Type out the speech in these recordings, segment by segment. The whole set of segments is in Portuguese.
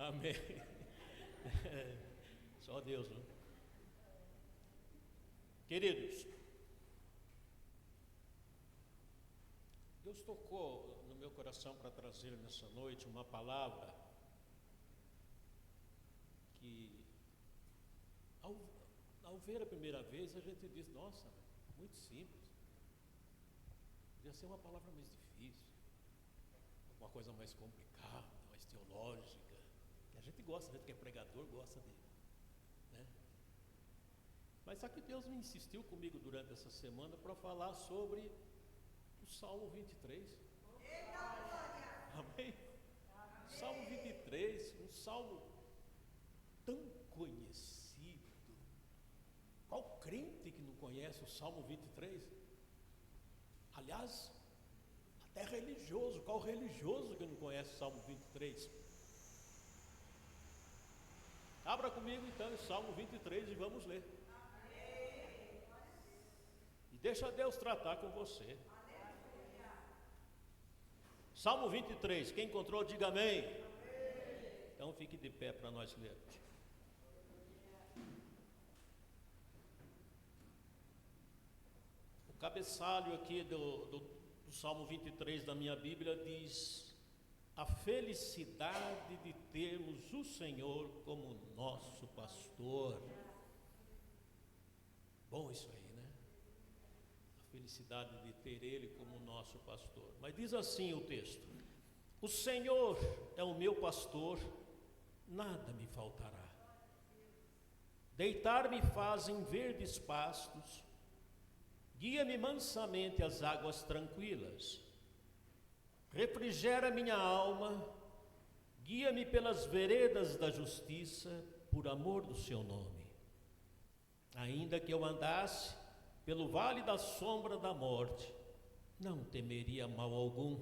Amém. Só Deus, né? Queridos, Deus tocou no meu coração para trazer nessa noite uma palavra que, ao ver a primeira vez, a gente diz, nossa, muito simples. Podia ser uma palavra mais difícil, uma coisa mais complicada, mais teológica. A gente gosta, a gente que é pregador gosta de, né? Mas só que Deus me insistiu comigo durante essa semana para falar sobre o Salmo 23. Amém? Salmo 23, um salmo tão conhecido. Qual crente que não conhece o Salmo 23? Aliás, até religioso, qual religioso que não conhece o Salmo 23? Abra comigo então o Salmo 23 e vamos ler. E deixa Deus tratar com você. Salmo 23, quem encontrou, diga amém. Então fique de pé para nós lermos. O cabeçalho aqui do Salmo 23 da minha Bíblia diz: a felicidade de termos o Senhor como nosso pastor. Bom isso aí, né? A felicidade de ter Ele como nosso pastor. Mas diz assim o texto: o Senhor é o meu pastor, nada me faltará. Deitar-me faz em verdes pastos, guia-me mansamente às águas tranquilas. Refrigera minha alma, guia-me pelas veredas da justiça, por amor do seu nome. Ainda que eu andasse pelo vale da sombra da morte, não temeria mal algum,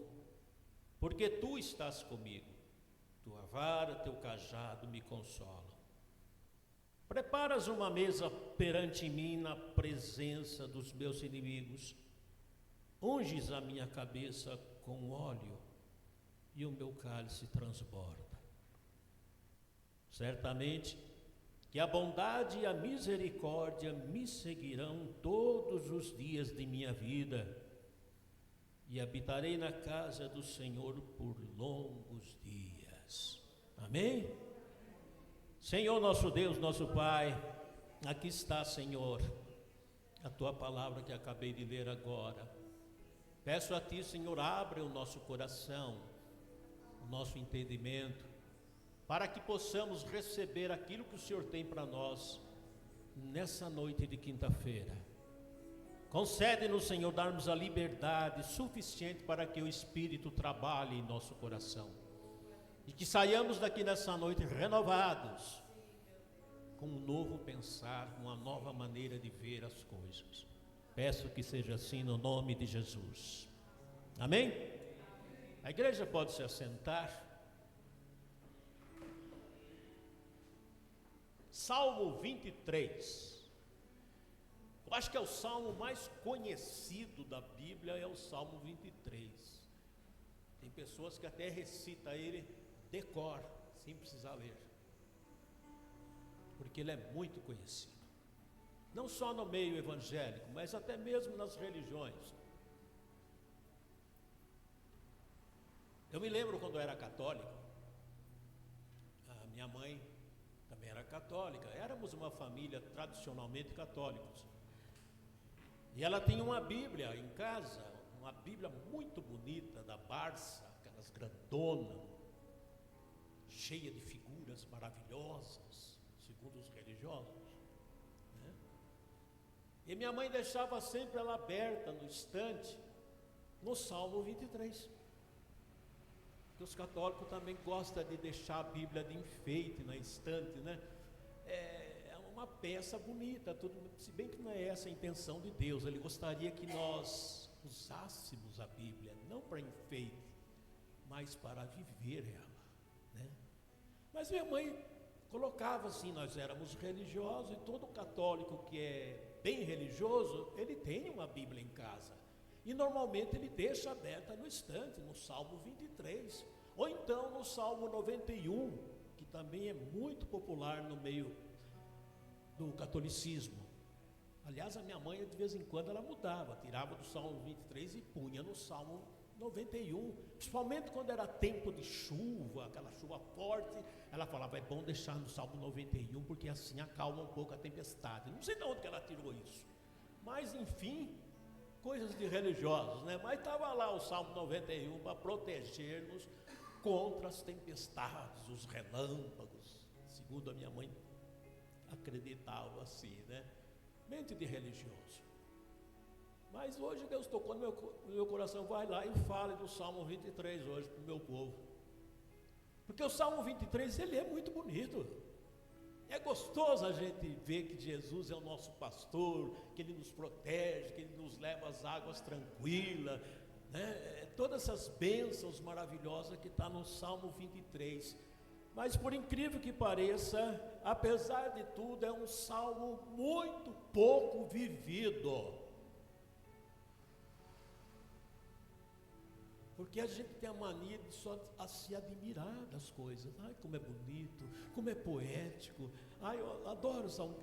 porque tu estás comigo, tua vara, teu cajado me consolam. Preparas uma mesa perante mim na presença dos meus inimigos, unges a minha cabeça com óleo e o meu cálice transborda. Certamente que a bondade e a misericórdia me seguirão todos os dias de minha vida, e habitarei na casa do Senhor por longos dias. Amém? Senhor nosso Deus, nosso Pai, aqui está, Senhor, a tua palavra que acabei de ler agora. Peço a ti, Senhor, abre o nosso coração, o nosso entendimento, para que possamos receber aquilo que o Senhor tem para nós nessa noite de quinta-feira. Concede-nos, Senhor, darmos a liberdade suficiente para que o Espírito trabalhe em nosso coração e que saiamos daqui nessa noite renovados, com um novo pensar, uma nova maneira de ver as coisas. Peço que seja assim no nome de Jesus. Amém? A igreja pode se assentar. Salmo 23. Eu acho que é o salmo mais conhecido da Bíblia, é o Salmo 23. Tem pessoas que até recitam ele de cor, sem precisar ler, porque ele é muito conhecido. Não só no meio evangélico, mas até mesmo nas religiões. Eu me lembro quando eu era católico, a minha mãe também era católica, éramos uma família tradicionalmente católicos. E ela tinha uma Bíblia em casa, uma Bíblia muito bonita, da Barça, aquelas grandonas, cheia de figuras maravilhosas, segundo os religiosos. E minha mãe deixava sempre ela aberta no estante, no Salmo 23. Porque os católicos também gostam de deixar a Bíblia de enfeite na estante, né? É uma peça bonita, tudo, se bem que não é essa a intenção de Deus. Ele gostaria que nós usássemos a Bíblia, não para enfeite, mas para viver ela, né? Mas minha mãe colocava assim, nós éramos religiosos, e todo católico que é bem religioso, ele tem uma Bíblia em casa, e normalmente ele deixa aberta no estante, no Salmo 23, ou então no Salmo 91, que está também é muito popular no meio do catolicismo. Aliás, a minha mãe, de vez em quando, ela mudava, tirava do Salmo 23 e punha no Salmo 91, principalmente quando era tempo de chuva, aquela chuva forte, ela falava, é bom deixar no Salmo 91, porque assim acalma um pouco a tempestade. Não sei de onde que ela tirou isso, mas enfim, coisas de religiosos, né? Mas estava lá o Salmo 91 para proteger-nos contra as tempestades, os relâmpagos, segundo a minha mãe acreditava assim, né? Mente de religioso. Mas hoje Deus tocou no meu coração, vai lá e fale do Salmo 23 hoje para o meu povo. Porque o Salmo 23, ele é muito bonito. É gostoso a gente ver que Jesus é o nosso pastor, que Ele nos protege, que Ele nos leva às águas tranquilas, né? Todas essas bênçãos maravilhosas que está no Salmo 23. Mas por incrível que pareça, apesar de tudo, é um salmo muito pouco vivido. Porque a gente tem a mania de só se admirar das coisas. Ai, como é bonito, como é poético. Ai, eu adoro o Salmo.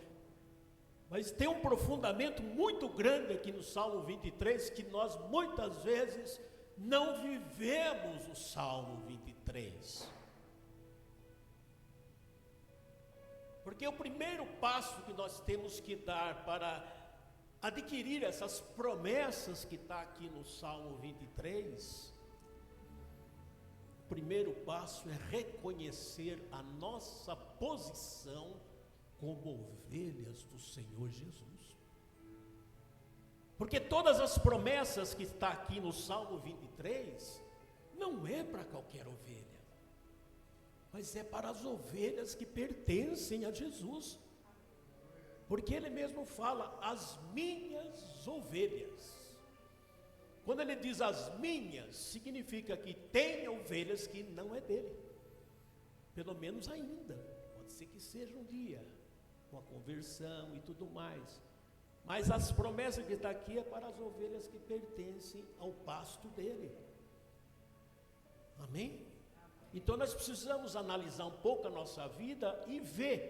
Mas tem um aprofundamento muito grande aqui no Salmo 23, que nós muitas vezes não vivemos o Salmo 23. Porque o primeiro passo que nós temos que dar para adquirir essas promessas que está aqui no Salmo 23, o primeiro passo é reconhecer a nossa posição como ovelhas do Senhor Jesus. Porque todas as promessas que está aqui no Salmo 23, não é para qualquer ovelha, mas é para as ovelhas que pertencem a Jesus. Porque Ele mesmo fala, as minhas ovelhas. Quando Ele diz as minhas, significa que tem ovelhas que não é dele. Pelo menos ainda. Pode ser que seja um dia, com a conversão e tudo mais. Mas as promessas que está aqui é para as ovelhas que pertencem ao pasto dele. Amém? Então nós precisamos analisar um pouco a nossa vida e ver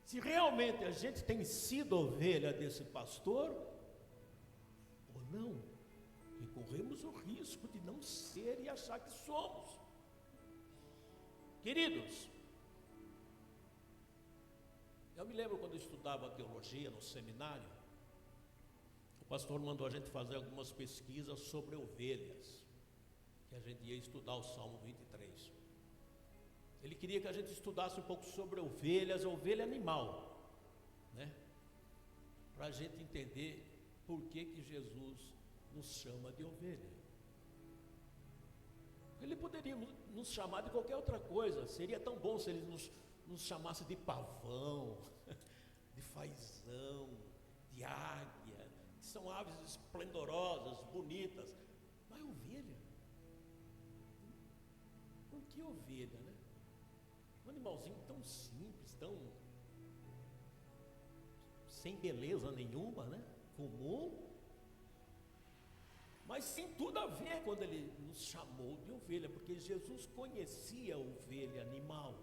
se realmente a gente tem sido ovelha desse pastor ou não. E corremos o risco de não ser e achar que somos. Queridos, eu me lembro quando eu estudava teologia no seminário, o pastor mandou a gente fazer algumas pesquisas sobre ovelhas, que a gente ia estudar o Salmo 23. Ele queria que a gente estudasse um pouco sobre ovelhas, ovelha animal, né? Para a gente entender por que Jesus nos chama de ovelha. Ele poderia nos chamar de qualquer outra coisa. Seria tão bom se ele nos chamasse de pavão, de fazão, de águia, que são aves esplendorosas, bonitas. Mas ovelha? Por que ovelha, né? Um animalzinho tão simples, tão sem beleza nenhuma, né? Comum. Mas tem tudo a ver quando ele nos chamou de ovelha, porque Jesus conhecia a ovelha animal.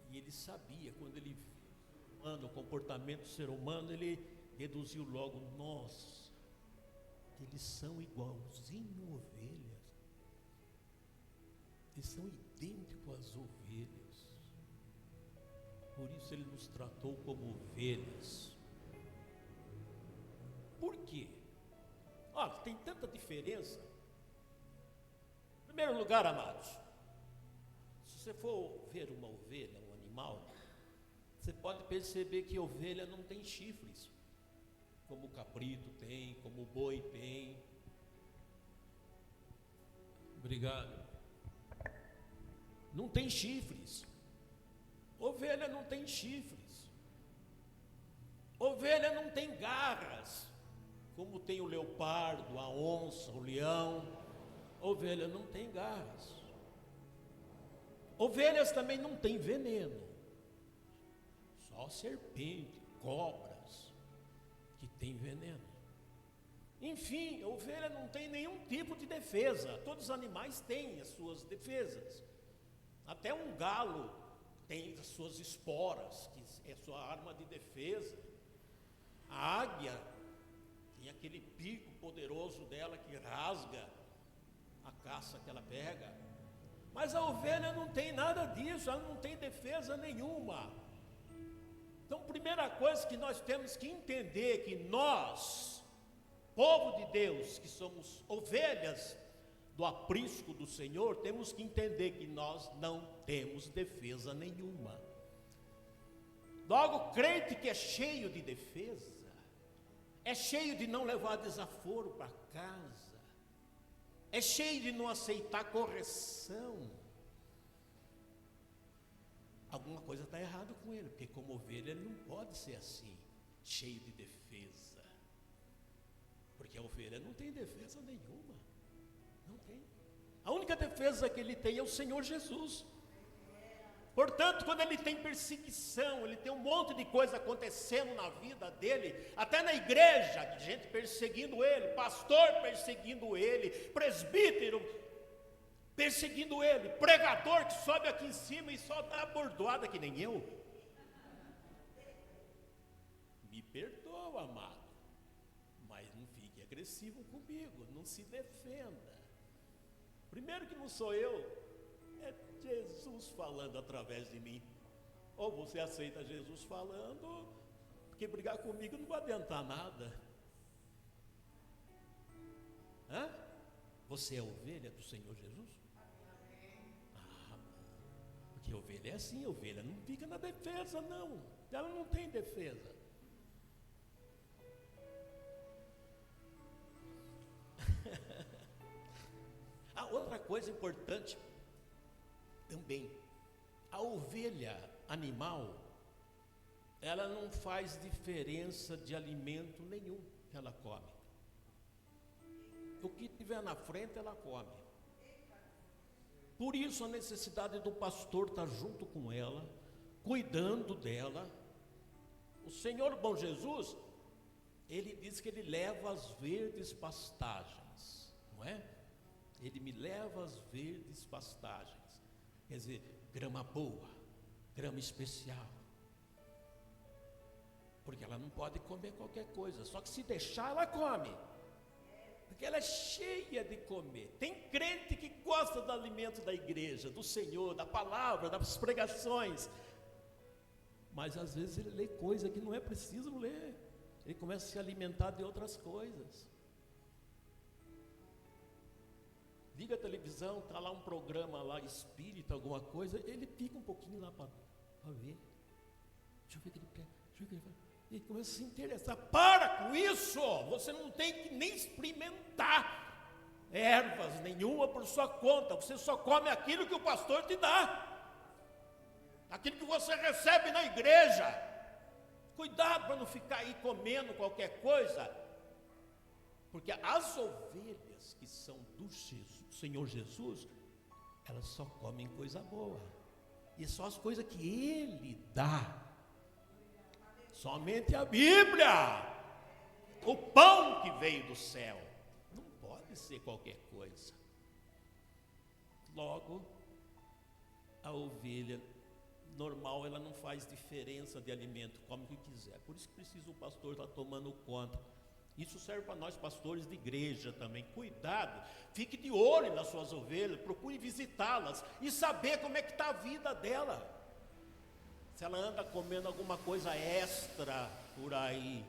E ele sabia, quando ele viu o comportamento do ser humano, ele deduziu logo, nós, eles são igualzinho ovelhas. Eles são idênticos às ovelhas. Por isso ele nos tratou como ovelhas. Por quê? Olha, tem tanta diferença. Em primeiro lugar, amados, se você for ver uma ovelha, um animal, você pode perceber que ovelha não tem chifres, como o cabrito tem, como o boi tem. Obrigado. Não tem chifres. Ovelha não tem chifres. Ovelha não tem garras, como tem o leopardo, a onça, o leão. Ovelha não tem garras. Ovelhas também não tem veneno. Só serpente, cobras, que tem veneno. Enfim, a ovelha não tem nenhum tipo de defesa. Todos os animais têm as suas defesas. Até um galo tem as suas esporas, que é sua arma de defesa. A águia tem aquele pico poderoso dela que rasga a caça que ela pega. Mas a ovelha não tem nada disso, ela não tem defesa nenhuma. Então, primeira coisa que nós temos que entender, que nós, povo de Deus, que somos ovelhas do aprisco do Senhor, temos que entender que nós não temos defesa nenhuma. Logo, crente que é cheio de defesa, é cheio de não levar desaforo para casa, é cheio de não aceitar correção. Alguma coisa está errada com ele, porque como ovelha ele não pode ser assim, cheio de defesa, porque a ovelha não tem defesa nenhuma, não tem. A única defesa que ele tem é o Senhor Jesus. Portanto, quando ele tem perseguição, ele tem um monte de coisa acontecendo na vida dele, até na igreja, gente perseguindo ele, pastor perseguindo ele, presbítero perseguindo ele, pregador que sobe aqui em cima e só dá bordoada que nem eu. Me perdoa, amado, mas não fique agressivo comigo, não se defenda. Primeiro que não sou eu, é Jesus falando através de mim. Ou você aceita Jesus falando, porque brigar comigo não vai adiantar nada. Hã? Você é ovelha do Senhor Jesus? Porque ovelha é assim, ovelha não fica na defesa, não. Ela não tem defesa. A outra coisa importante também, a ovelha animal, ela não faz diferença de alimento nenhum que ela come. O que tiver na frente ela come. Por isso a necessidade do pastor estar junto com ela, cuidando dela. O Senhor bom Jesus, ele diz que ele leva às verdes pastagens, não é? Ele me leva às verdes pastagens. Quer dizer, grama boa, grama especial. Porque ela não pode comer qualquer coisa, só que se deixar ela come. Porque ela é cheia de comer. Tem crente que gosta do alimento da igreja, do Senhor, da palavra, das pregações. Mas às vezes ele lê coisa que não é preciso ler. Ele começa a se alimentar de outras coisas. Liga a televisão, está lá um programa lá, espírita, alguma coisa, ele fica um pouquinho lá para ver. Deixa eu ver o que ele quer, deixa eu ver o que ele faz. Ele começa a se interessar. Para com isso! Você não tem que nem experimentar ervas nenhuma por sua conta. Você só come aquilo que o pastor te dá, aquilo que você recebe na igreja. Cuidado para não ficar aí comendo qualquer coisa, porque as ovelhas que são do Senhor Jesus, elas só comem coisa boa, e só as coisas que Ele dá. Somente a Bíblia, o pão que veio do céu, não pode ser qualquer coisa. Logo, a ovelha normal, ela não faz diferença de alimento, come o que quiser. Por isso que precisa o pastor estar tomando conta. Isso serve para nós pastores de igreja também. Cuidado, fique de olho nas suas ovelhas, procure visitá-las e saber como é que está a vida dela. Se ela anda comendo alguma coisa extra por aí,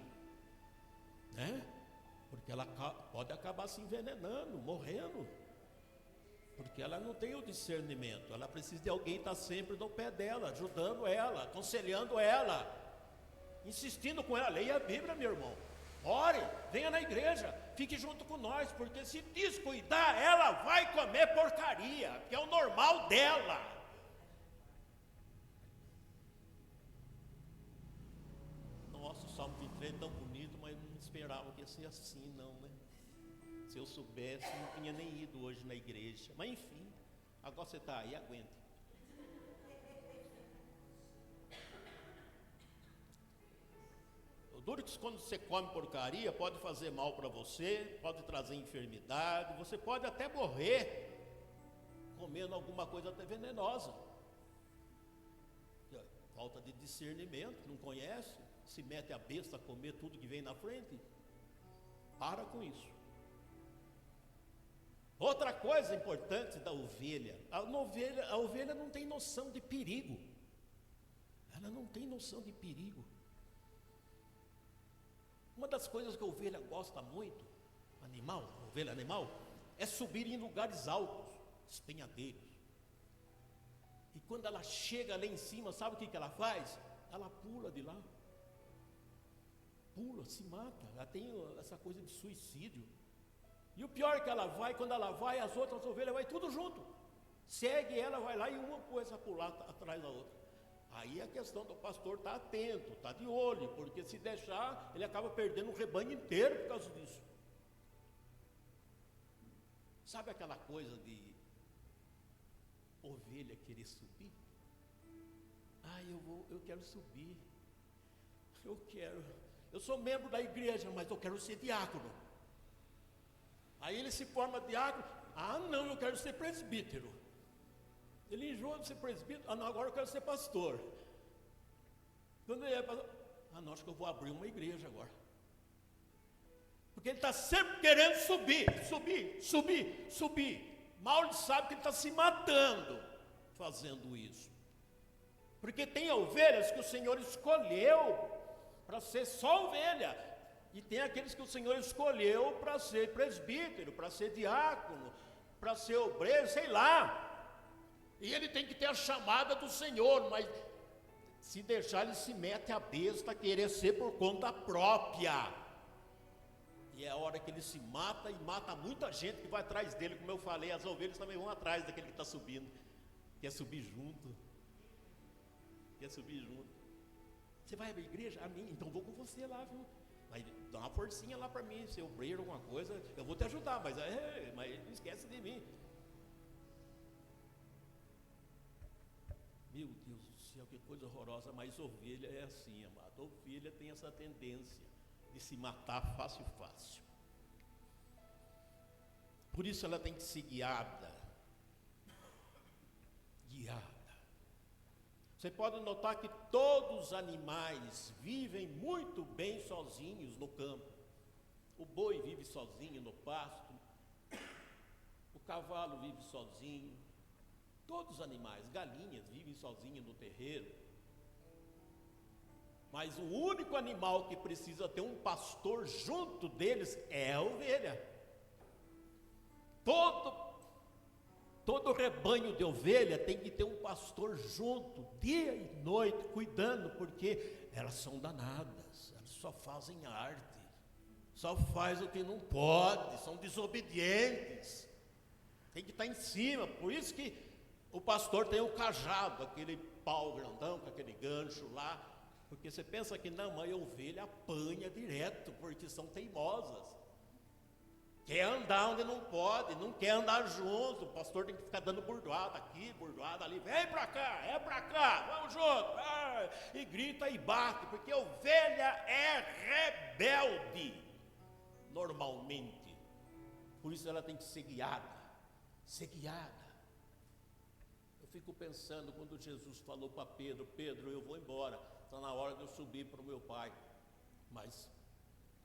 né? Porque ela pode acabar se envenenando, morrendo, porque ela não tem o discernimento. Ela precisa de alguém estar sempre no pé dela, ajudando ela, aconselhando ela, insistindo com ela. Leia a Bíblia, meu irmão, ore, venha na igreja, fique junto com nós, porque se descuidar, ela vai comer porcaria, que é o normal dela. Nossa, o Salmo 23 é tão bonito, mas não esperava que ia ser assim, não, né? Se eu soubesse, não tinha nem ido hoje na igreja. Mas enfim, agora você está aí, aguenta. O duro é que quando você come porcaria, pode fazer mal para você, pode trazer enfermidade, você pode até morrer comendo alguma coisa até venenosa. falta de discernimento, não conhece, se mete a besta a comer tudo que vem na frente. Para com isso. Outra coisa importante da ovelha, a ovelha não tem noção de perigo. Ela não tem noção de perigo. Uma das coisas que a ovelha gosta muito, ovelha animal, é subir em lugares altos, espenhadeiros. E quando ela chega lá em cima, sabe o que ela faz? Ela pula de lá. Pula, se mata. Ela tem essa coisa de suicídio. E o pior é que quando ela vai, as outras ovelhas vai tudo junto. Segue ela, vai lá e uma coisa a pular atrás da outra. Aí a questão do pastor está atento, está de olho, porque se deixar, ele acaba perdendo o rebanho inteiro por causa disso. Sabe aquela coisa de ovelha querer subir? Eu quero subir. Eu sou membro da igreja, mas eu quero ser diácono. Aí ele se forma diácono. Não, eu quero ser presbítero. Ele enjoa de ser presbítero. Não, agora eu quero ser pastor. Quando ele é pastor, não, acho que eu vou abrir uma igreja agora. Porque ele está sempre querendo subir. Mal ele sabe que ele está se matando fazendo isso. Porque tem ovelhas que o Senhor escolheu para ser só ovelha. E tem aqueles que o Senhor escolheu para ser presbítero, para ser diácono, para ser obreiro, sei lá. E ele tem que ter a chamada do Senhor, mas se deixar ele se mete a besta a querer ser por conta própria. E é a hora que ele se mata, e mata muita gente que vai atrás dele. Como eu falei, as ovelhas também vão atrás daquele que está subindo. Quer subir junto. Você vai à igreja? Amém. Então vou com você lá, viu? Mas dá uma forcinha lá para mim, se eu obreiro alguma coisa, eu vou te ajudar, mas não esquece de mim. Meu Deus do céu, que coisa horrorosa. Mas ovelha é assim, amado. Ovelha tem essa tendência de se matar fácil. Por isso ela tem que ser guiada. Você pode notar que todos os animais vivem muito bem sozinhos no campo. O boi vive sozinho no pasto, o cavalo vive sozinho, todos os animais, galinhas vivem sozinhas no terreiro. Mas o único animal que precisa ter um pastor junto deles é a ovelha. Todo rebanho de ovelha tem que ter um pastor junto, dia e noite, cuidando, porque elas são danadas, elas só fazem arte, só faz o que não pode, são desobedientes, tem que estar em cima. Por isso que o pastor tem o cajado, aquele pau grandão, com aquele gancho lá, porque você pensa que não, mas a ovelha apanha direto, porque são teimosas. Quer andar onde não pode, não quer andar junto. O pastor tem que ficar dando burdoada aqui, burdoada ali. Vem para cá, vamos junto. E grita e bate, porque a ovelha é rebelde, normalmente. Por isso ela tem que ser guiada. Eu fico pensando quando Jesus falou para Pedro: Pedro, eu vou embora, está na hora de eu subir para o meu Pai, mas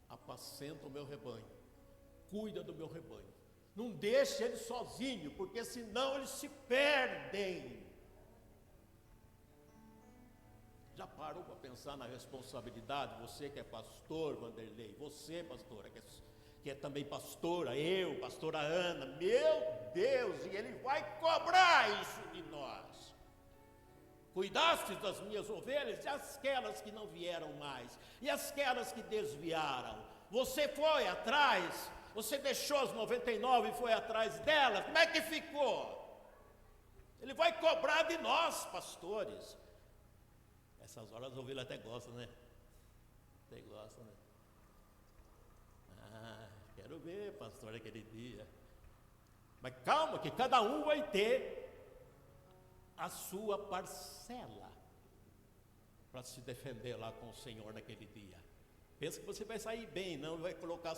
apacenta o meu rebanho. Cuida do meu rebanho, não deixe ele sozinho, porque senão eles se perdem. Já parou para pensar na responsabilidade? Você que é pastor, Vanderlei, você, pastora, que é também pastora, eu, pastora Ana, meu Deus, e ele vai cobrar isso de nós. Cuidaste das minhas ovelhas, e aquelas que não vieram mais, e aquelas que desviaram, você foi atrás. Você deixou as 99 e foi atrás delas, como é que ficou? Ele vai cobrar de nós, pastores. Essas horas as ovelhas até gostam, né? Quero ver, pastor, aquele dia. Mas calma, que cada um vai ter a sua parcela para se defender lá com o Senhor naquele dia. Pensa que você vai sair bem, não vai colocar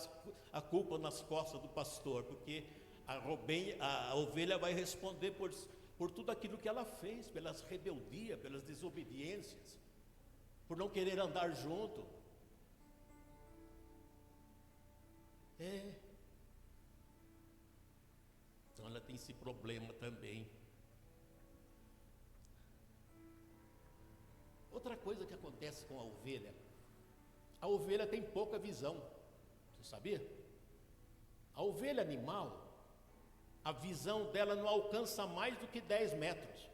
a culpa nas costas do pastor, porque a ovelha vai responder por por tudo aquilo que ela fez, pelas rebeldias, pelas desobediências, por não querer andar junto. Então ela tem esse problema também. Outra coisa que acontece com a ovelha tem pouca visão, você sabia? A ovelha animal, a visão dela não alcança mais do que 10 metros.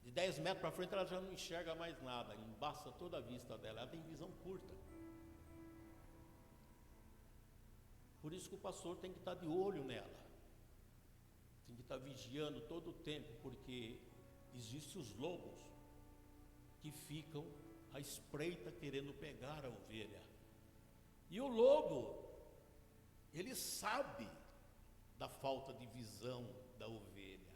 De 10 metros para frente ela já não enxerga mais nada, embaça toda a vista dela, ela tem visão curta. Por isso que o pastor tem que estar de olho nela, tem que estar vigiando todo o tempo, porque existem os lobos que ficam à espreita querendo pegar a ovelha. E o lobo, ele sabe da falta de visão da ovelha.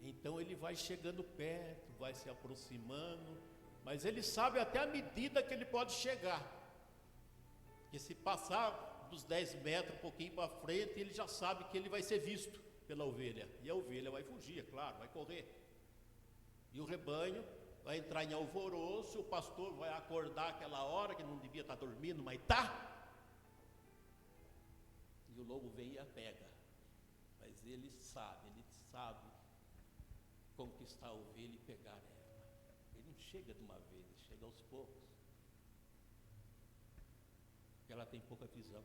Então ele vai chegando perto, vai se aproximando, mas ele sabe até a medida que ele pode chegar. Porque se passar dos 10 metros, um pouquinho para frente, ele já sabe que ele vai ser visto pela ovelha. E a ovelha vai fugir, é claro, vai correr. E o rebanho vai entrar em alvoroço, o pastor vai acordar aquela hora que não devia estar dormindo, mas está. E o lobo vem e a pega. Mas ele sabe conquistar a ovelha e pegar ela. Ele não chega de uma vez, ele chega aos poucos. Porque ela tem pouca visão.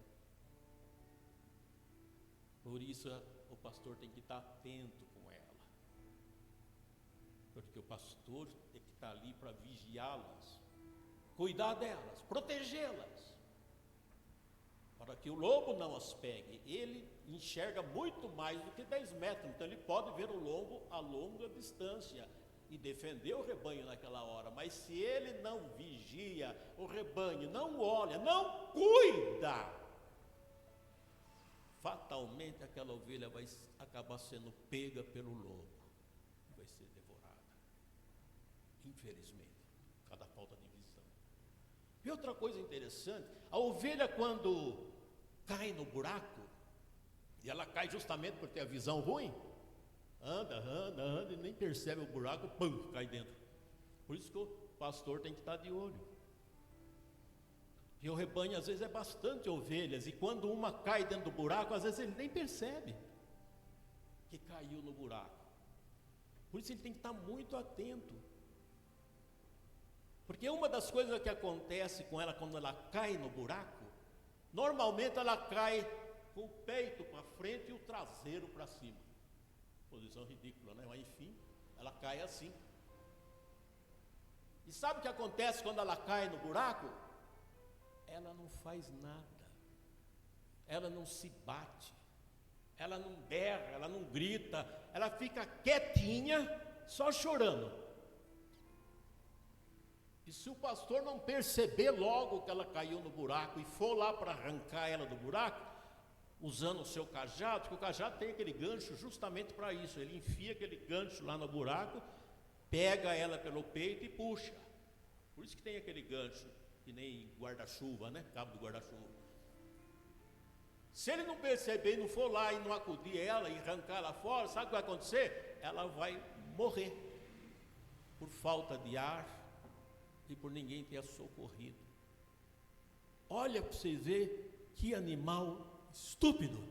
Por isso o pastor tem que estar atento com ela. Porque o pastor tem que estar ali para vigiá-las, cuidar delas, protegê-las, para que o lobo não as pegue. Ele enxerga muito mais do que 10 metros, então ele pode ver o lobo a longa distância e defender o rebanho naquela hora. Mas se ele não vigia o rebanho, não olha, não cuida, fatalmente aquela ovelha vai acabar sendo pega pelo lobo, vai ser devorada, infelizmente, por causa da falta de visão. E outra coisa interessante, a ovelha quando cai no buraco, e ela cai justamente por ter a visão ruim, anda e nem percebe o buraco, pum, cai dentro. Por isso que o pastor tem que estar de olho. E o rebanho às vezes é bastante ovelhas, e quando uma cai dentro do buraco, às vezes ele nem percebe que caiu no buraco. Por isso ele tem que estar muito atento. Porque uma das coisas que acontece com ela quando ela cai no buraco, normalmente ela cai com o peito para frente e o traseiro para cima. Posição ridícula, né? Mas enfim, ela cai assim. E sabe o que acontece quando ela cai no buraco? Ela não faz nada, ela não se bate, ela não berra, ela não grita, ela fica quietinha, só chorando. E se o pastor não perceber logo que ela caiu no buraco e for lá para arrancar ela do buraco, usando o seu cajado, porque o cajado tem aquele gancho justamente para isso, ele enfia aquele gancho lá no buraco, pega ela pelo peito e puxa. Por isso que tem aquele gancho, que nem guarda-chuva, né? Cabo do guarda-chuva. Se ele não perceber, não for lá e não acudir ela e arrancar ela fora, sabe o que vai acontecer? Ela vai morrer por falta de ar e por ninguém ter a socorrido. Olha para você ver que animal estúpido.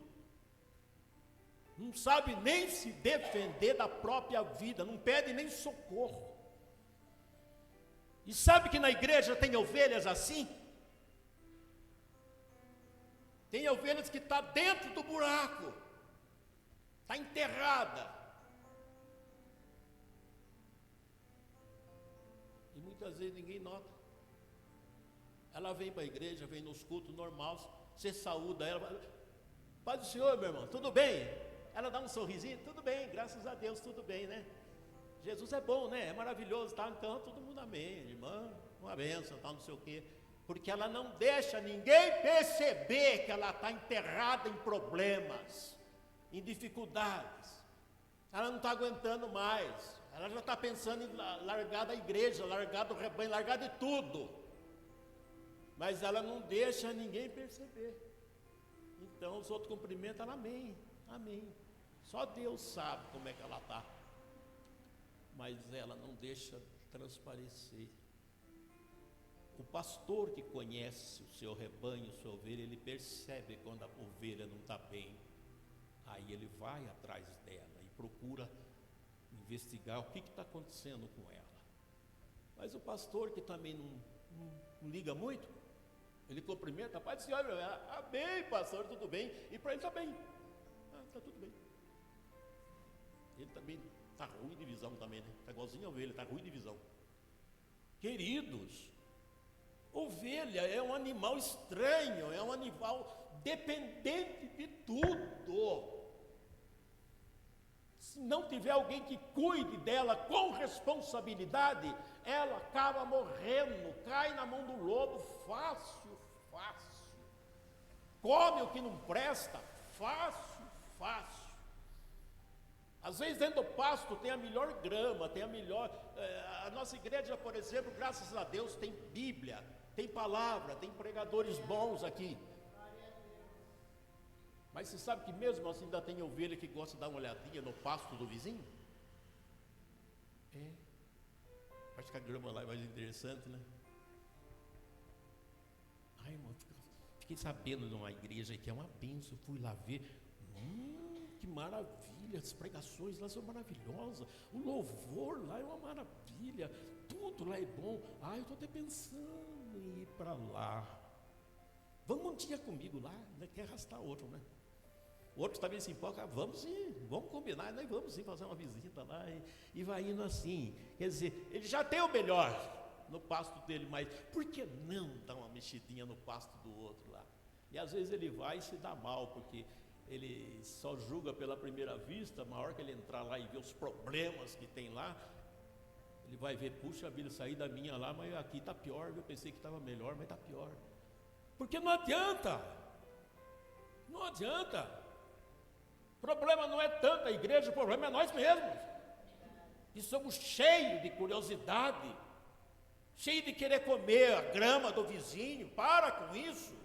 Não sabe nem se defender da própria vida, não pede nem socorro. E sabe que na igreja tem ovelhas assim? Tem ovelhas que estão dentro do buraco, está enterrada. E muitas vezes ninguém nota. Ela vem para a igreja, vem nos cultos normais, você saúda ela, paz do Senhor, meu irmão, tudo bem? Ela dá um sorrisinho, tudo bem, graças a Deus, tudo bem, né? Jesus é bom, né? É maravilhoso, tá? Então todo mundo amém, irmã, uma bênção, tá? Não sei o quê. Porque ela não deixa ninguém perceber que ela está enterrada em problemas, em dificuldades. Ela não está aguentando mais. Ela já está pensando em largar da igreja, largar do rebanho, largar de tudo. Mas ela não deixa ninguém perceber. Então os outros cumprimentam ela, amém, amém. Só Deus sabe como é que ela está. Mas ela não deixa transparecer. O pastor que conhece o seu rebanho, sua ovelha, ele percebe quando a ovelha não está bem. Aí ele vai atrás dela e procura investigar o que está acontecendo com ela. Mas o pastor que também não liga muito, ele cumprimenta, pai do senhor, bem pastor, tudo bem, e para ele está bem, está tudo bem. Ele também está ruim de visão também, né? Está igualzinho a ovelha, está ruim de visão. Queridos, ovelha é um animal estranho, é um animal dependente de tudo. Se não tiver alguém que cuide dela com responsabilidade, ela acaba morrendo, cai na mão do lobo fácil. Come o que não presta, fácil. Às vezes dentro do pasto tem a melhor grama, tem a melhor... a nossa igreja, por exemplo, graças a Deus, tem Bíblia, tem palavra, tem pregadores bons aqui. Mas você sabe que mesmo assim ainda tem ovelha que gosta de dar uma olhadinha no pasto do vizinho? Acho que a grama lá é mais interessante, né? Ai, irmão, fiquei sabendo de uma igreja que é uma bênção, fui lá ver. Que maravilha, as pregações lá são maravilhosas, o louvor lá é uma maravilha, tudo lá é bom. Eu estou até pensando em ir para lá. Vamos um dia comigo lá, ainda quer arrastar outro, né? O outro também se empolga, vamos combinar, nós vamos sim fazer uma visita lá e vai indo assim. Quer dizer, ele já tem o melhor no pasto dele, mas por que não dar uma mexidinha no pasto do outro lá? E às vezes ele vai e se dá mal, porque ele só julga pela primeira vista. Na hora que ele entrar lá e ver os problemas que tem lá, ele vai ver, puxa vida, saí da minha lá, mas aqui está pior, eu pensei que estava melhor, mas está pior. Porque não adianta. O problema não é tanto a igreja, o problema é nós mesmos. E somos cheios de curiosidade, cheios de querer comer a grama do vizinho. Para com isso.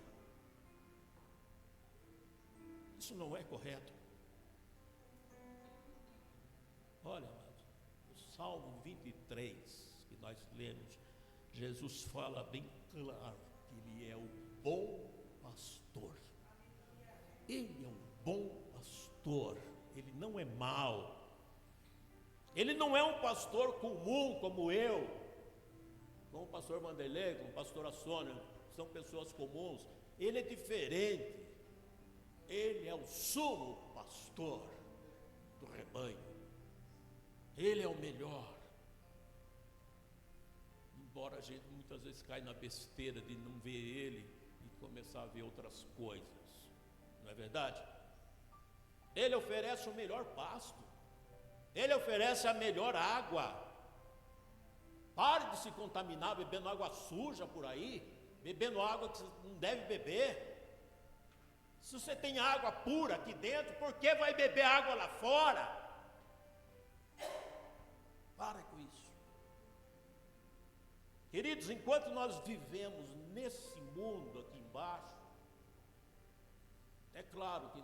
Isso não é correto. Olha, amados, o Salmo 23 que nós lemos, Jesus fala bem claro que Ele é o bom pastor. Ele é um bom pastor, Ele não é mau. Ele não é um pastor comum como eu, como o pastor Vanderlei, como a pastora Sônia, são pessoas comuns. Ele é diferente. Ele é o sumo pastor do rebanho. Ele é o melhor. Embora a gente muitas vezes caia na besteira de não ver Ele e começar a ver outras coisas. Não é verdade? Ele oferece o melhor pasto. Ele oferece a melhor água. Pare de se contaminar bebendo água suja por aí, bebendo água que você não deve beber. Se você tem água pura aqui dentro, por que vai beber água lá fora? Para com isso. Queridos, enquanto nós vivemos nesse mundo aqui embaixo, é claro que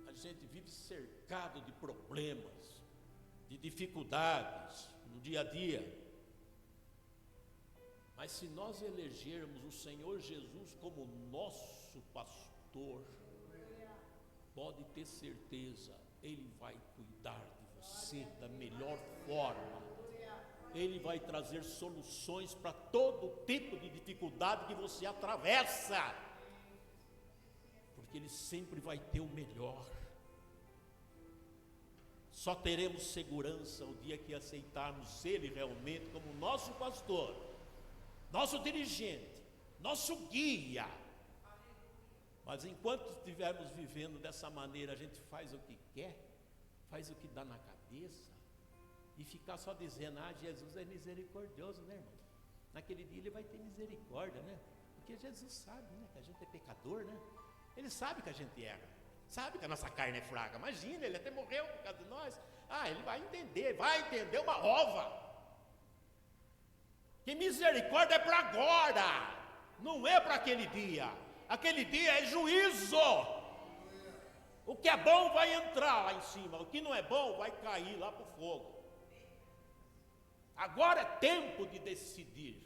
a gente vive cercado de problemas, de dificuldades no dia a dia. Mas se nós elegermos o Senhor Jesus como nosso pastor, pode ter certeza, Ele vai cuidar de você da melhor forma. Ele vai trazer soluções para todo tipo de dificuldade que você atravessa, porque Ele sempre vai ter o melhor. Só teremos segurança o dia que aceitarmos Ele realmente como nosso pastor, nosso dirigente, nosso guia. Mas enquanto estivermos vivendo dessa maneira, a gente faz o que quer, faz o que dá na cabeça, e ficar só dizendo, Jesus é misericordioso, né, irmão? Naquele dia Ele vai ter misericórdia, né? Porque Jesus sabe, né, que a gente é pecador, né? Ele sabe que a gente erra, sabe que a nossa carne é fraca. Imagina, Ele até morreu por causa de nós. Ele vai entender uma ova. Que misericórdia é para agora, não é para aquele dia. Aquele dia é juízo. O que é bom vai entrar lá em cima, o que não é bom vai cair lá para o fogo. Agora é tempo de decidir.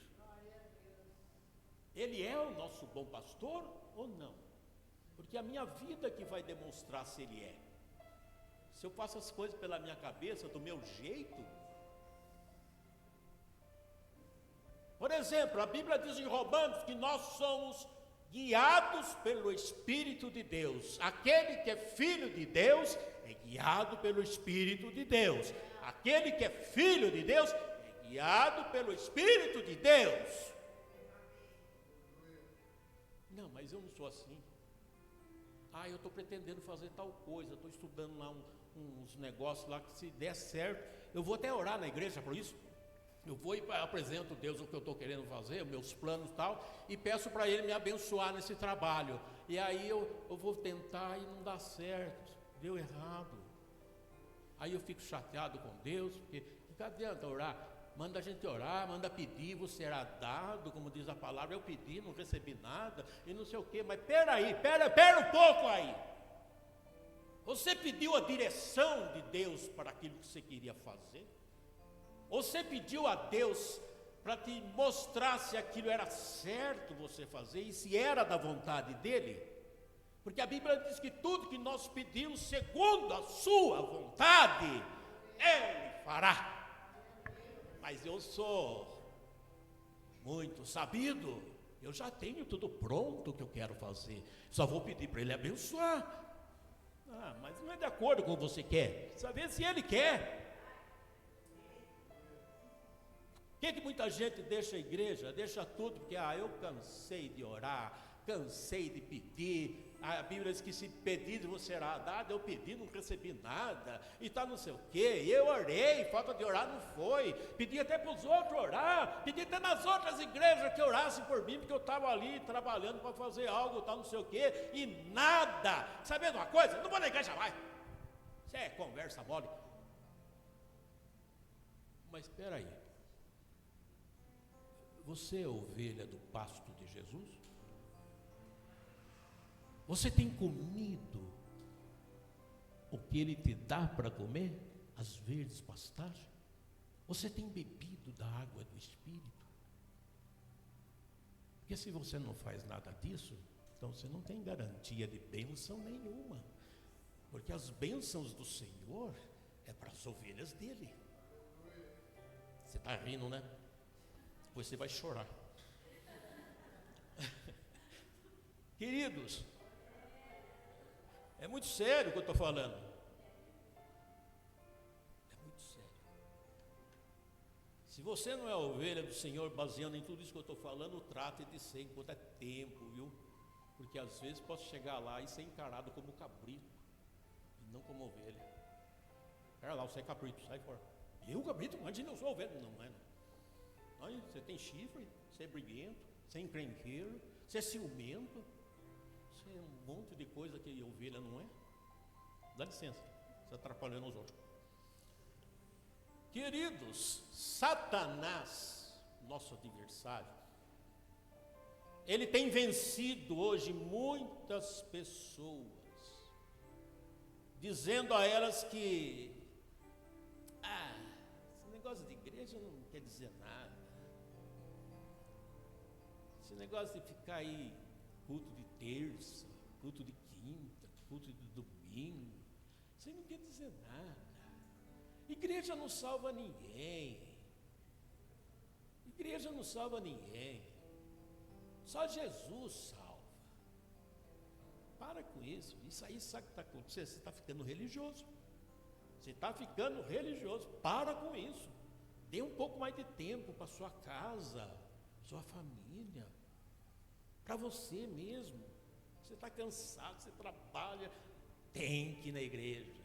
Ele é o nosso bom pastor ou não? Porque a minha vida que vai demonstrar se ele é. Se eu faço as coisas pela minha cabeça, do meu jeito. Por exemplo, a Bíblia diz em Romanos que nós somos guiados pelo Espírito de Deus. Aquele que é filho de Deus é guiado pelo Espírito de Deus. Aquele que é filho de Deus é guiado pelo Espírito de Deus. Não, mas eu não sou assim. Eu estou pretendendo fazer tal coisa, estou estudando lá uns negócios lá que se der certo, eu vou até orar na igreja por isso. Eu vou e apresento a Deus o que eu estou querendo fazer, os meus planos e tal, e peço para Ele me abençoar nesse trabalho. E aí eu vou tentar e não dá certo, deu errado. Aí eu fico chateado com Deus, porque não adianta orar. Manda a gente orar, manda pedir, você será dado, como diz a palavra. Eu pedi, não recebi nada, e não sei o quê. Mas pera um pouco aí. Você pediu a direção de Deus para aquilo que você queria fazer? Você pediu a Deus para te mostrar se aquilo era certo você fazer e se era da vontade dEle? Porque a Bíblia diz que tudo que nós pedimos segundo a sua vontade, Ele fará. Mas eu sou muito sabido, eu já tenho tudo pronto que eu quero fazer, só vou pedir para Ele abençoar. Mas não é de acordo com o que você quer, saber se Ele quer. Por que muita gente deixa a igreja, deixa tudo, porque eu cansei de orar, cansei de pedir. A Bíblia diz que se pedir você será dado. Eu pedi, não recebi nada, e está não sei o quê. Eu orei, falta de orar não foi. Pedi até para os outros orar, pedi até nas outras igrejas que orassem por mim, porque eu estava ali trabalhando para fazer algo, tal, não sei o quê, e nada. Sabendo uma coisa? Não vou na igreja mais. Isso é conversa mole. Mas espera aí. Você é ovelha do pasto de Jesus? Você tem comido o que Ele te dá para comer? As verdes pastagens? Você tem bebido da água do Espírito? Porque se você não faz nada disso, então você não tem garantia de bênção nenhuma. Porque as bênçãos do Senhor é para as ovelhas dEle. Você está rindo, né? Depois você vai chorar. Queridos, é muito sério o que eu estou falando. É muito sério. Se você não é ovelha do Senhor, baseando em tudo isso que eu estou falando, trate de ser enquanto é tempo, viu? Porque às vezes posso chegar lá e ser encarado como cabrito, e não como ovelha. Pera lá, você é cabrito, sai fora. Eu, cabrito? Imagina, eu sou ovelha. Não é, não. Você tem chifre, você é briguento, você é encrenqueiro, você é ciumento, você é um monte de coisa que ovelha não é. Dá licença, você está atrapalhando os outros. Queridos, Satanás, nosso adversário, ele tem vencido hoje muitas pessoas, dizendo a elas que esse negócio de igreja não quer dizer nada. Esse negócio de ficar aí, culto de terça, culto de quinta, culto de domingo, isso aí não quer dizer nada. Igreja não salva ninguém. Igreja não salva ninguém. Só Jesus salva. Para com isso. Isso aí sabe o que está acontecendo? Você está ficando religioso. Você está ficando religioso. Para com isso. Dê um pouco mais de tempo para sua casa, sua família, para você mesmo. Você está cansado, você trabalha, tem que ir na igreja,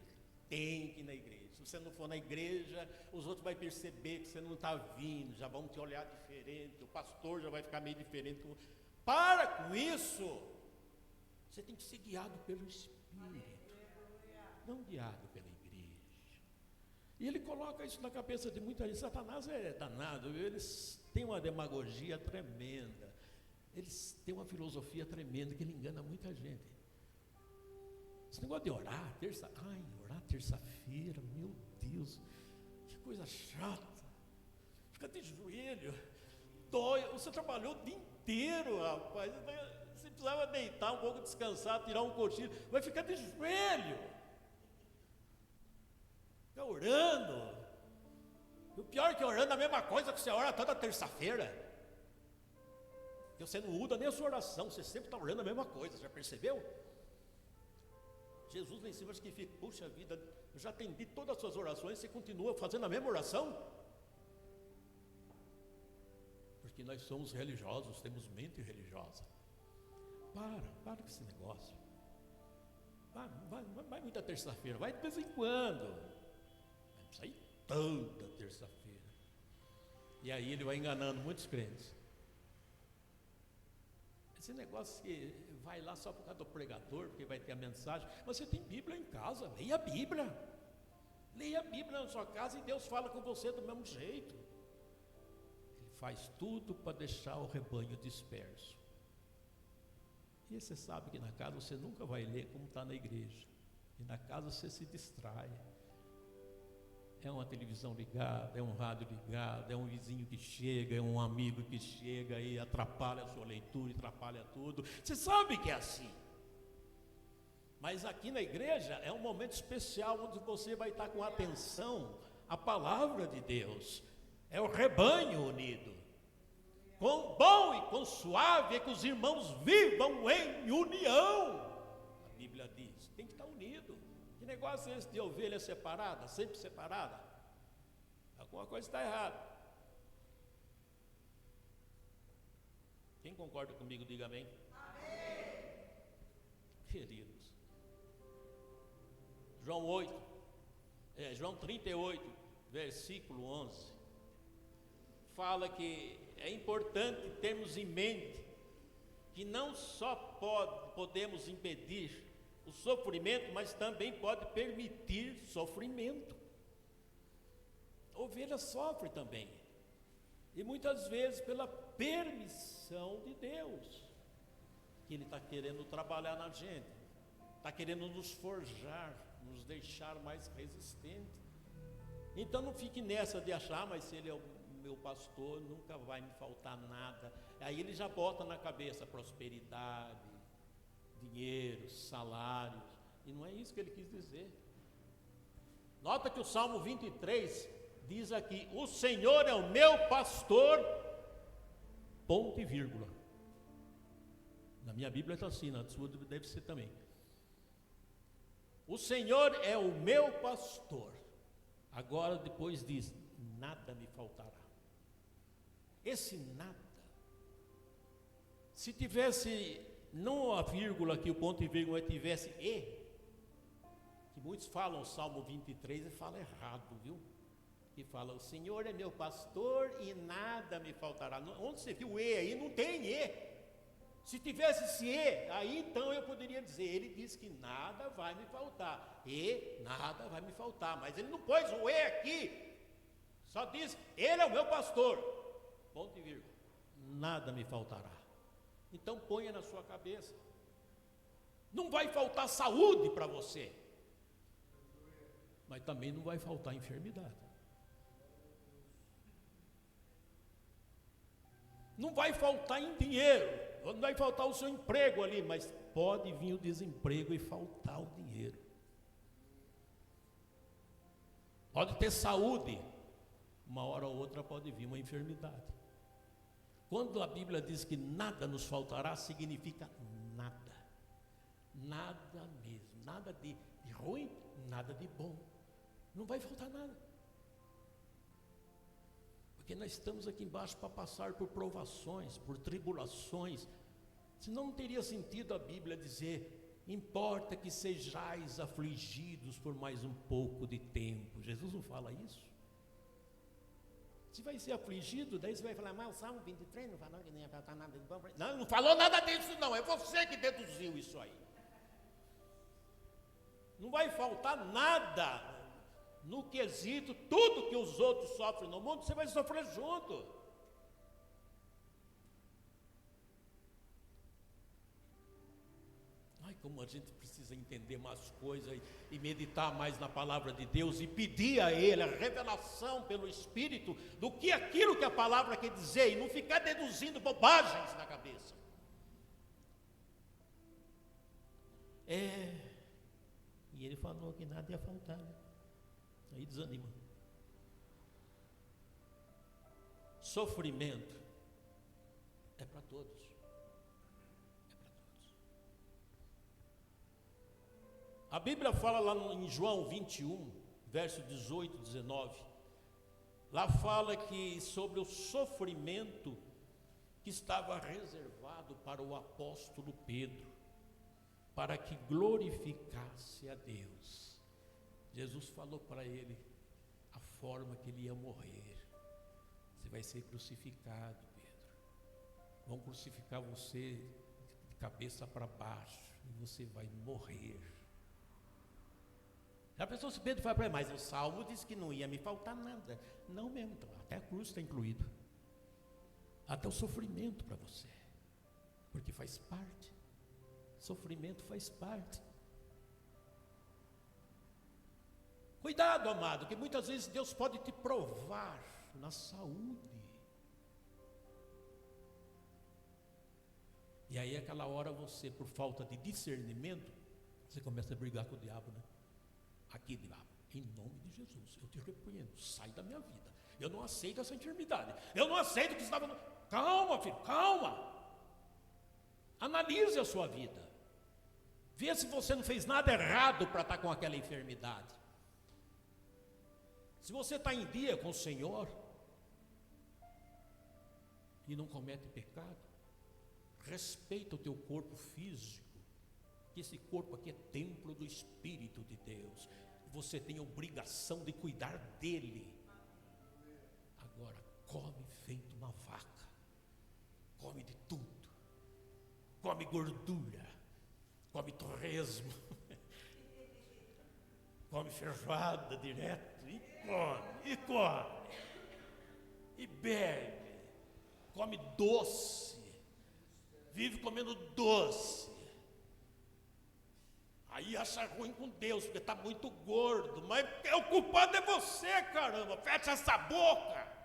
tem que ir na igreja. Se você não for na igreja, os outros vão perceber que você não está vindo, já vão te olhar diferente, o pastor já vai ficar meio diferente. Para com isso. Você tem que ser guiado pelo Espírito, não guiado pela igreja. E ele coloca isso na cabeça de muita gente. Satanás é danado, eles têm uma demagogia tremenda, eles têm uma filosofia tremenda que ele engana muita gente. Esse negócio de orar, orar terça-feira, meu Deus, que coisa chata. Fica de joelho, dói, você trabalhou o dia inteiro, rapaz, você precisava deitar um pouco, descansar, tirar um cochilo, vai ficar de joelho, fica orando. E o pior é que orando a mesma coisa que você ora toda terça-feira, e você não muda nem a sua oração, você sempre está orando a mesma coisa, já percebeu? Jesus lá em cima, acho que fica, puxa vida, eu já atendi todas as suas orações, você continua fazendo a mesma oração? Porque nós somos religiosos, temos mente religiosa. Para com esse negócio. Vai muita terça-feira, vai de vez em quando. Não precisa ir toda terça-feira. E aí ele vai enganando muitos crentes. Esse negócio que vai lá só por causa do pregador, porque vai ter a mensagem, mas você tem Bíblia em casa, leia a Bíblia. Leia a Bíblia na sua casa e Deus fala com você do mesmo jeito. Ele faz tudo para deixar o rebanho disperso. E você sabe que na casa você nunca vai ler como está na igreja. E na casa você se distrai. É uma televisão ligada, é um rádio ligado, é um vizinho que chega, é um amigo que chega e atrapalha a sua leitura, atrapalha tudo. Você sabe que é assim. Mas aqui na igreja é um momento especial onde você vai estar com atenção à palavra de Deus. É o rebanho unido. Quão bom e quão suave é que os irmãos vivam em união. A Bíblia diz, tem que estar unido. Que negócio é esse de ovelha separada, sempre separada? Alguma coisa está errada. Quem concorda comigo, diga amém. Amém. Queridos, João 38, versículo 11, fala que é importante termos em mente que não só podemos impedir o sofrimento, mas também pode permitir sofrimento. A ovelha sofre também, e muitas vezes pela permissão de Deus, que Ele está querendo trabalhar na gente, está querendo nos forjar, nos deixar mais resistentes. Então não fique nessa de achar, mas se Ele é o meu pastor, nunca vai me faltar nada. Aí ele já bota na cabeça prosperidade, dinheiro, salários, e não é isso que ele quis dizer. Nota que o Salmo 23 diz aqui, o Senhor é o meu pastor, ponto e vírgula. Na minha Bíblia está assim, na sua deve ser também. O Senhor é o meu pastor. Agora depois diz, nada me faltará. Esse nada, se tivesse não a vírgula aqui, o ponto e vírgula tivesse e, que muitos falam o Salmo 23 e falam errado, viu? Que fala, o Senhor é meu pastor e nada me faltará. Onde você viu e aí? Não tem e. Se tivesse esse e, aí então eu poderia dizer, ele diz que nada vai me faltar, e nada vai me faltar, mas ele não pôs o e aqui, só diz, ele é o meu pastor, ponto e vírgula, nada me faltará. Então ponha na sua cabeça, não vai faltar saúde para você, mas também não vai faltar enfermidade. Não vai faltar em dinheiro, não vai faltar o seu emprego ali, mas pode vir o desemprego e faltar o dinheiro. Pode ter saúde, uma hora ou outra pode vir uma enfermidade. Quando a Bíblia diz que nada nos faltará, significa nada. Nada mesmo, nada de ruim, nada de bom. Não vai faltar nada. Porque nós estamos aqui embaixo para passar por provações, por tribulações. Senão não teria sentido a Bíblia dizer, importa que sejais afligidos por mais um pouco de tempo. Jesus não fala isso. Se vai ser afligido, daí você vai falar, mas o Salmo 23 não falou que nem ia faltar nada de bom. Não, não falou nada disso não, é você que deduziu isso aí. Não vai faltar nada. No quesito, tudo que os outros sofrem no mundo, você vai sofrer junto. Ai, como a gente precisa entender mais coisas e meditar mais na palavra de Deus e pedir a Ele a revelação pelo Espírito do que aquilo que a palavra quer dizer, e não ficar deduzindo bobagens na cabeça. E ele falou que nada ia faltar, né? Aí desanima. Sofrimento é para todos. A Bíblia fala lá em João 21, verso 18 e 19, lá fala que sobre o sofrimento que estava reservado para o apóstolo Pedro, para que glorificasse a Deus. Jesus falou para ele a forma que ele ia morrer. Você vai ser crucificado, Pedro. Vão crucificar você de cabeça para baixo e você vai morrer. Já pensou se Pedro fala para ele, mas o Salmo disse que não ia me faltar nada. Não mesmo, então, até a cruz está incluído. Até o sofrimento para você. Porque faz parte. Sofrimento faz parte. Cuidado, amado, que muitas vezes Deus pode te provar na saúde. E aí aquela hora você, por falta de discernimento, você começa a brigar com o diabo, né? Aqui, diabo, em nome de Jesus, eu te repreendo, sai da minha vida. Eu não aceito essa enfermidade. Eu não aceito que estava... Calma, filho, calma. Analise a sua vida. Vê se você não fez nada errado para estar com aquela enfermidade. Se você está em dia com o Senhor e não comete pecado, respeita o teu corpo físico, que esse corpo aqui é templo do Espírito de Deus. Você tem a obrigação de cuidar dele. Agora, come feito uma vaca, come de tudo, come gordura, come torresmo, come feijoada direto, e bebe, come doce, vive comendo doce. Aí acha ruim com Deus, porque está muito gordo, mas o culpado é você, caramba, fecha essa boca.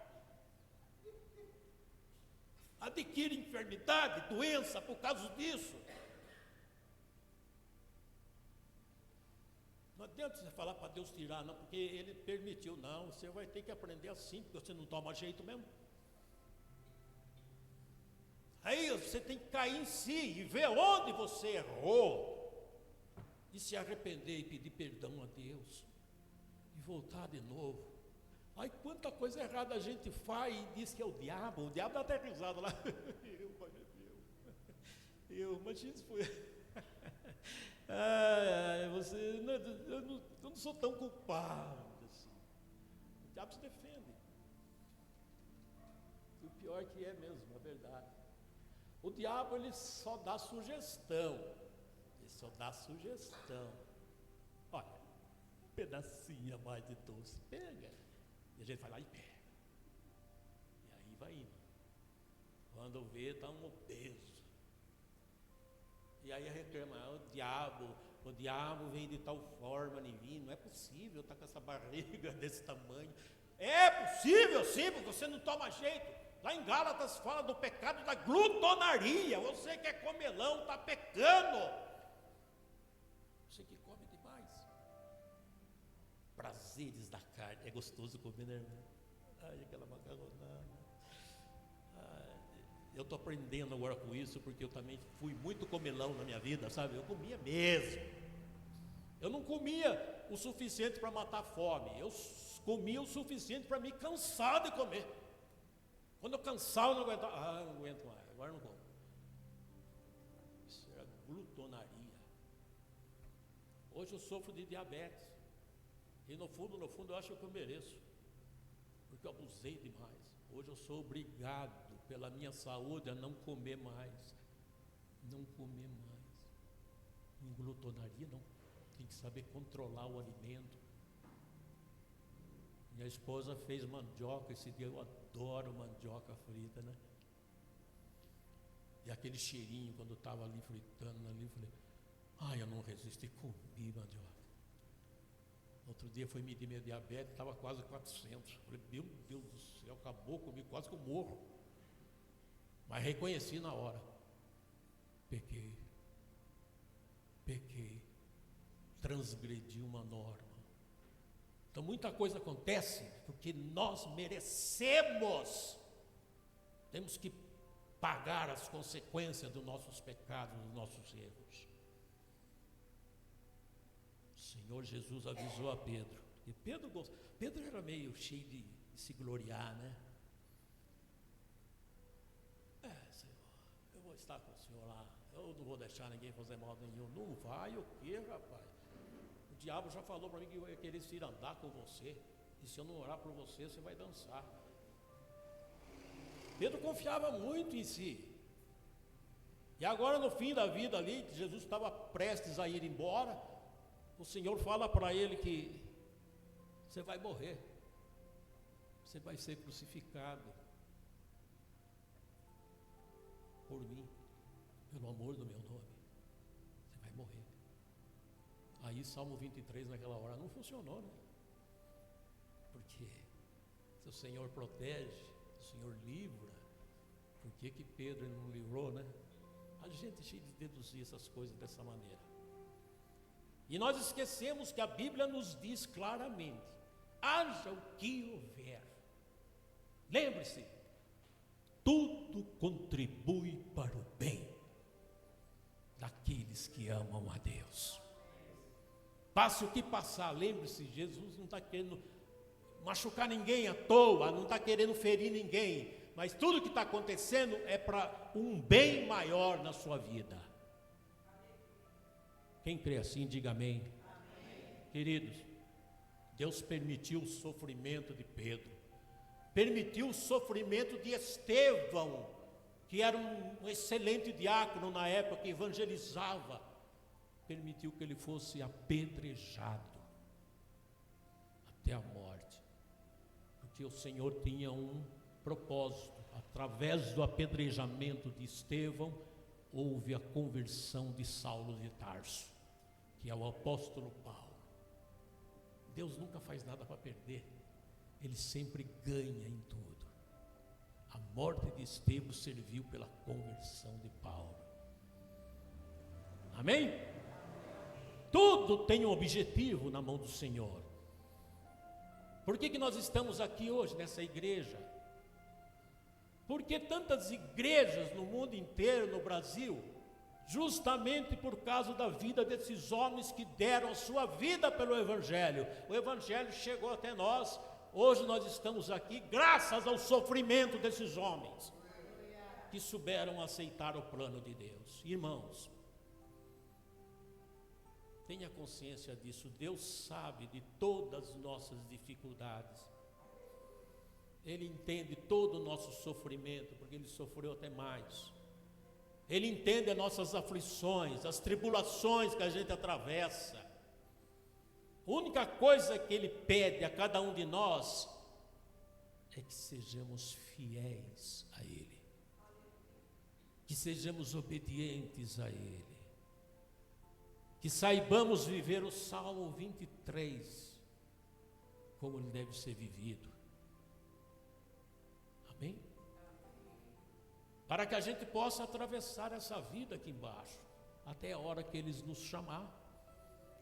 Adquire enfermidade, doença por causa disso. Não adianta você falar para Deus tirar, não, porque Ele permitiu. Não, você vai ter que aprender assim, porque você não toma jeito mesmo. Aí você tem que cair em si e ver onde você errou. E se arrepender e pedir perdão a Deus. E voltar de novo. Ai, quanta coisa errada a gente faz e diz que é o diabo dá até risada lá. Mas isso foi... eu não sou tão culpado assim. O diabo se defende. E o pior que é mesmo, é verdade. O diabo, ele só dá sugestão. Ele só dá sugestão. Olha, um pedacinho a mais de doce, pega. E a gente vai lá e pega. E aí vai indo. Quando vê, está um obeso. E aí reclama, o diabo vem de tal forma em mim, não é possível estar com essa barriga desse tamanho. É possível sim, porque você não toma jeito. Lá em Gálatas fala do pecado da glutonaria. Você que é comelão, está pecando. Você que come demais. Prazeres da carne, é gostoso comer, né, irmão? Ai, aquela macarronada. Eu estou aprendendo agora com isso, porque eu também fui muito comelão na minha vida, sabe? Eu comia mesmo. Eu não comia o suficiente para matar a fome. Eu comia o suficiente para me cansar de comer. Quando eu cansava, eu não aguentava. Não aguento mais, agora não como. Isso era glutonaria. Hoje eu sofro de diabetes. E no fundo, eu acho que eu mereço. Porque eu abusei demais. Hoje eu sou obrigado, pela minha saúde, a não comer mais. Não comer mais. Em glutonaria, não. Tem que saber controlar o alimento. Minha esposa fez mandioca esse dia. Eu adoro mandioca frita, né? E aquele cheirinho, quando eu estava ali fritando ali, eu falei, Eu não resisti, comi mandioca. Outro dia fui medir minha diabetes, estava quase 400. Falei, meu Deus do céu, acabou comigo, quase que eu morro. Mas reconheci na hora. Pequei, transgredi uma norma. Então muita coisa acontece porque nós merecemos. Temos que pagar as consequências dos nossos pecados, dos nossos erros. O Senhor Jesus avisou a Pedro. E Pedro era meio cheio de se gloriar, né? Senhor, eu vou estar com o Senhor lá. Eu não vou deixar ninguém fazer mal nenhum. Não vai o quê, rapaz? O diabo já falou para mim que eu ia querer ir andar com você. E se eu não orar por você, você vai dançar. Pedro confiava muito em si. E agora no fim da vida ali, que Jesus estava prestes a ir embora, o Senhor fala para ele que você vai morrer. Você vai ser crucificado por mim, pelo amor do meu nome. Você vai morrer. Aí Salmo 23 naquela hora não funcionou, né? Porque se o Senhor protege, o Senhor livra, por que Pedro não livrou, né? A gente é cheio de deduzir essas coisas dessa maneira. E nós esquecemos que a Bíblia nos diz claramente: haja o que houver. Lembre-se, tudo contribui para o bem daqueles que amam a Deus. Passe o que passar, lembre-se, Jesus não está querendo machucar ninguém à toa, não está querendo ferir ninguém, mas tudo que está acontecendo é para um bem maior na sua vida. Quem crê assim, diga amém. Amém. Queridos, Deus permitiu o sofrimento de Pedro, permitiu o sofrimento de Estevão, que era um excelente diácono na época, que evangelizava, permitiu que ele fosse apedrejado até a morte, porque o Senhor tinha um propósito. Através do apedrejamento de Estevão, houve a conversão de Saulo de Tarso, que é o apóstolo Paulo. Deus nunca faz nada para perder, Ele sempre ganha em tudo. A morte de Estevão serviu pela conversão de Paulo. Amém? Tudo tem um objetivo na mão do Senhor. Por que nós estamos aqui hoje nessa igreja? Porque tantas igrejas no mundo inteiro, no Brasil, justamente por causa da vida desses homens que deram a sua vida pelo Evangelho. O Evangelho chegou até nós. Hoje nós estamos aqui graças ao sofrimento desses homens que souberam aceitar o plano de Deus. Irmãos, tenha consciência disso. Deus sabe de todas as nossas dificuldades. Ele entende todo o nosso sofrimento, porque Ele sofreu até mais. Ele entende as nossas aflições, as tribulações que a gente atravessa. A única coisa que Ele pede a cada um de nós é que sejamos fiéis a Ele, que sejamos obedientes a Ele, que saibamos viver o Salmo 23 como ele deve ser vivido. Amém? Para que a gente possa atravessar essa vida aqui embaixo, até a hora que Ele nos chamar,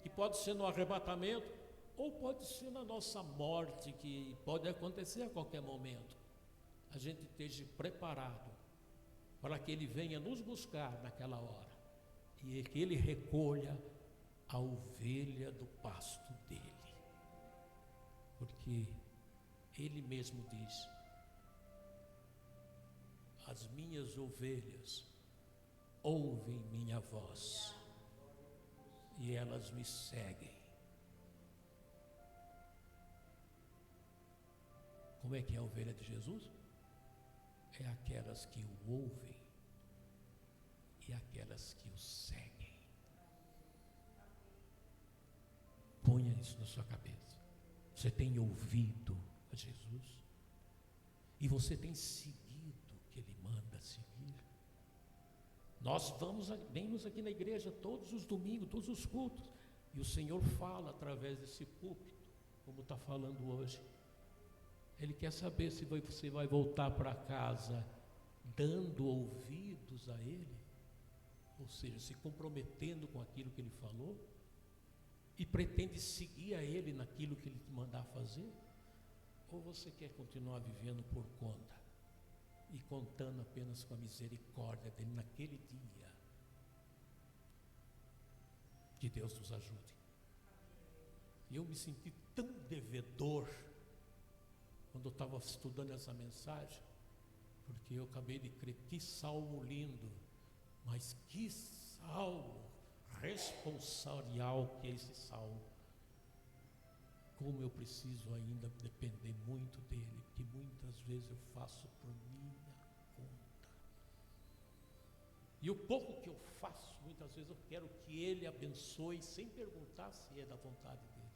que pode ser no arrebatamento, ou pode ser na nossa morte, que pode acontecer a qualquer momento. A gente esteja preparado para que Ele venha nos buscar naquela hora, e que Ele recolha a ovelha do pasto dEle, porque Ele mesmo diz: as minhas ovelhas ouvem minha voz e elas me seguem. Como é que é a ovelha de Jesus? É aquelas que o ouvem e aquelas que o seguem. Ponha isso na sua cabeça. Você tem ouvido a Jesus? E você tem seguido o que Ele manda seguir? Nós vemos aqui na igreja todos os domingos, todos os cultos, e o Senhor fala através desse púlpito, como está falando hoje. Ele quer saber se você vai voltar para casa dando ouvidos a Ele, ou seja, se comprometendo com aquilo que Ele falou, e pretende seguir a Ele naquilo que Ele te mandar fazer, ou você quer continuar vivendo por conta e contando apenas com a misericórdia dele naquele dia? Que Deus nos ajude. Eu me senti tão devedor quando eu estava estudando essa mensagem, porque eu acabei de crer, que salmo lindo, mas que salmo responsorial que é esse salmo. Como eu preciso ainda depender muito dele, porque muitas vezes eu faço por minha conta. E o pouco que eu faço, muitas vezes eu quero que ele abençoe, sem perguntar se é da vontade dele.